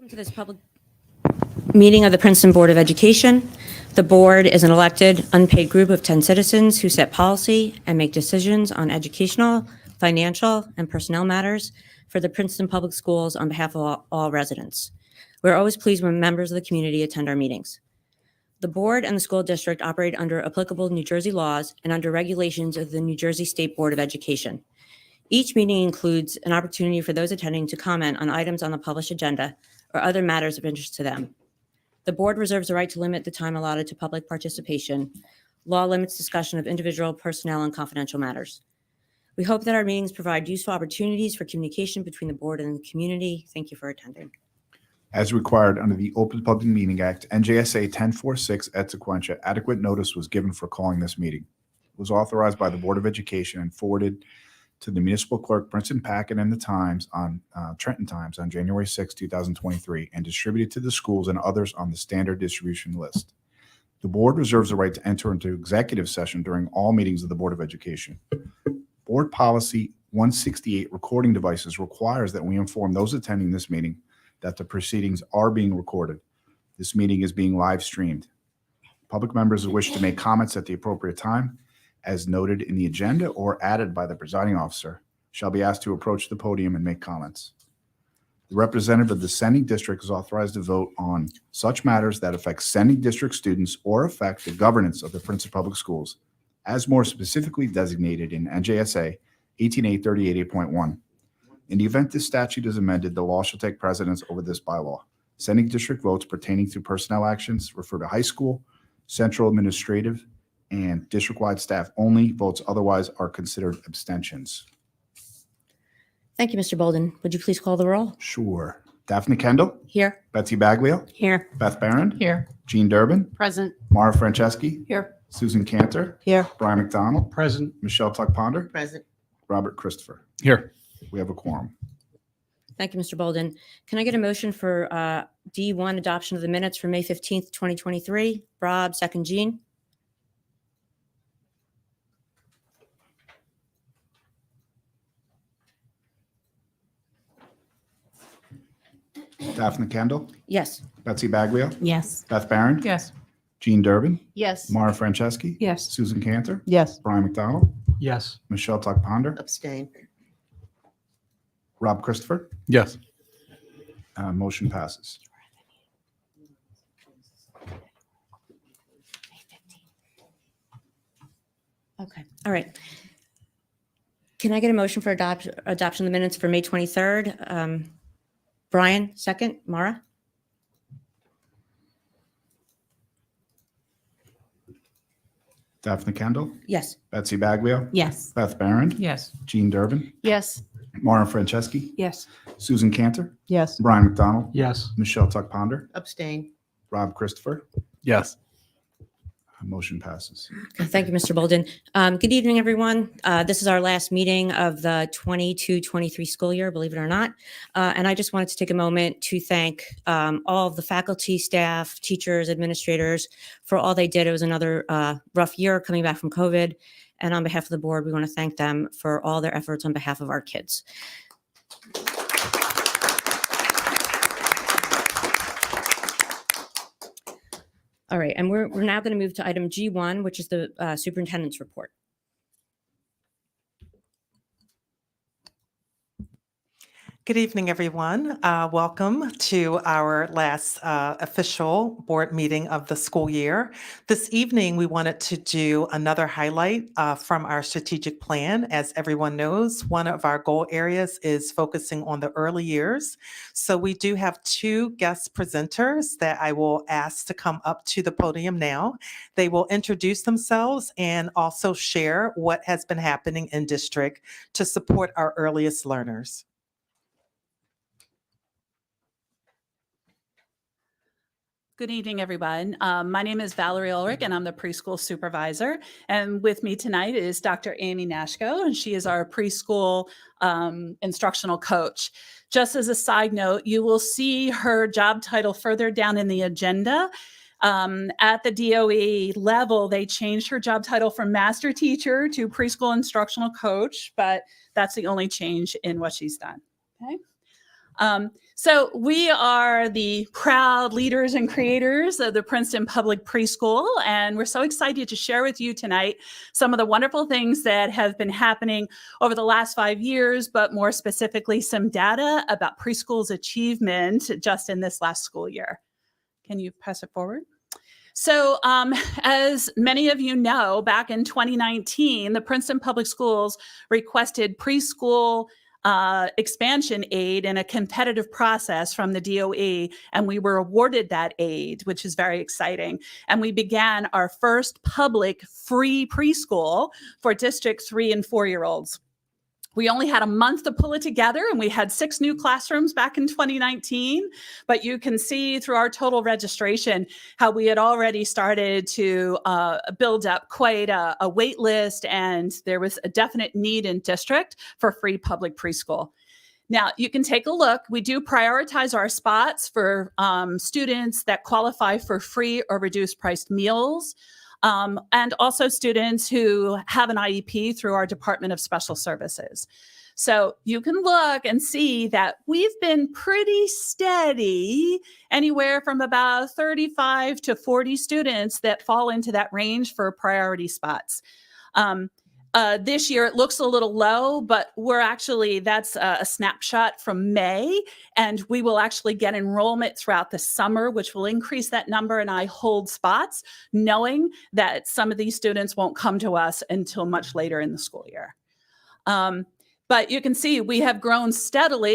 To this public meeting of the Princeton Board of Education. The board is an elected, unpaid group of 10 citizens who set policy and make decisions on educational, financial, and personnel matters for the Princeton Public Schools on behalf of all residents. We're always pleased when members of the community attend our meetings. The board and the school district operate under applicable New Jersey laws and under regulations of the New Jersey State Board of Education. Each meeting includes an opportunity for those attending to comment on items on the published agenda or other matters of interest to them. The board reserves the right to limit the time allotted to public participation. Law limits discussion of individual personnel and confidential matters. We hope that our meetings provide useful opportunities for communication between the board and the community. Thank you for attending. As required under the Open Public Meeting Act, NJSA 1046 et sequentia, adequate notice was given for calling this meeting. It was authorized by the Board of Education and forwarded to the municipal clerk, Princeton Packet, and the Times on Trenton Times on January 6, 2023, and distributed to the schools and others on the standard distribution list. The board reserves the right to enter into executive session during all meetings of the Board of Education. Board Policy 168, recording devices, requires that we inform those attending this meeting that the proceedings are being recorded. This meeting is being live streamed. Public members who wish to make comments at the appropriate time, as noted in the agenda or added by the presiding officer, shall be asked to approach the podium and make comments. The representative of the sending district is authorized to vote on such matters that affect sending district students or affect the governance of the Princeton Public Schools, as more specifically designated in NJSA 18838.8.1. In the event this statute is amended, the law shall take precedence over this bylaw. Sending district votes pertaining to personnel actions refer to high school, central administrative, and district-wide staff only. Votes otherwise are considered abstentions. Thank you, Mr. Bolden. Would you please call the roll? Sure. Daphne Kendall. Here. Betsy Baglio. Here. Beth Barron. Here. Jean Durbin. Present. Mara Franceschi. Here. Susan Cantor. Here. Brian McDonald. Present. Michelle Tuck-Ponder. Present. Robert Christopher. Here. We have a quorum. Thank you, Mr. Bolden. Can I get a motion for D1, adoption of the minutes for May 15th, 2023? Rob, second Jean. Daphne Kendall. Yes. Betsy Baglio. Yes. Beth Barron. Yes. Jean Durbin. Yes. Mara Franceschi. Yes. Susan Cantor. Yes. Brian McDonald. Yes. Michelle Tuck-Ponder. Abstain. Rob Christopher. Yes. Motion passes. Okay. All right. Can I get a motion for adoption of the minutes for May 23rd? Brian, second. Mara? Daphne Kendall. Yes. Betsy Baglio. Yes. Beth Barron. Yes. Jean Durbin. Yes. Mara Franceschi. Yes. Susan Cantor. Yes. Brian McDonald. Yes. Michelle Tuck-Ponder. Abstain. Rob Christopher. Yes. Motion passes. Thank you, Mr. Bolden. Good evening, everyone. This is our last meeting of the 22-23 school year, believe it or not. And I just wanted to take a moment to thank all of the faculty, staff, teachers, administrators for all they did. It was another rough year coming back from COVID. And on behalf of the board, we want to thank them for all their efforts on behalf of our kids. All right, and we're now going to move to item G1, which is the superintendent's report. Good evening, everyone. Welcome to our last official board meeting of the school year. This evening, we wanted to do another highlight from our strategic plan. As everyone knows, one of our goal areas is focusing on the early years. So we do have two guest presenters that I will ask to come up to the podium now. They will introduce themselves and also share what has been happening in district to support our earliest learners. Good evening, everyone. My name is Valerie Ulrich, and I'm the preschool supervisor. And with me tonight is Dr. Amy Nashko, and she is our preschool instructional coach. Just as a side note, you will see her job title further down in the agenda. At the DOE level, they changed her job title from master teacher to preschool instructional coach, but that's the only change in what she's done. Okay. So we are the proud leaders and creators of the Princeton Public Preschool, and we're so excited to share with you tonight some of the wonderful things that have been happening over the last 5 years, but more specifically, some data about preschool's achievement just in this last school year. Can you pass it forward? So as many of you know, back in 2019, the Princeton Public Schools requested preschool expansion aid in a competitive process from the DOE, and we were awarded that aid, which is very exciting. And we began our first public free preschool for District 3 and 4-year-olds. We only had a month to pull it together, and we had 6 new classrooms back in 2019. But you can see through our total registration how we had already started to build up quite a wait list, and there was a definite need in district for free public preschool. Now, you can take a look. We do prioritize our spots for students that qualify for free or reduced priced meals. And also students who have an IEP through our Department of Special Services. So you can look and see that we've been pretty steady, anywhere from about 35 to 40 students that fall into that range for priority spots. This year it looks a little low, but that's a snapshot from May, and we will actually get enrollment throughout the summer, which will increase that number, and I hold spots knowing that some of these students won't come to us until much later in the school year. But you can see we have grown steadily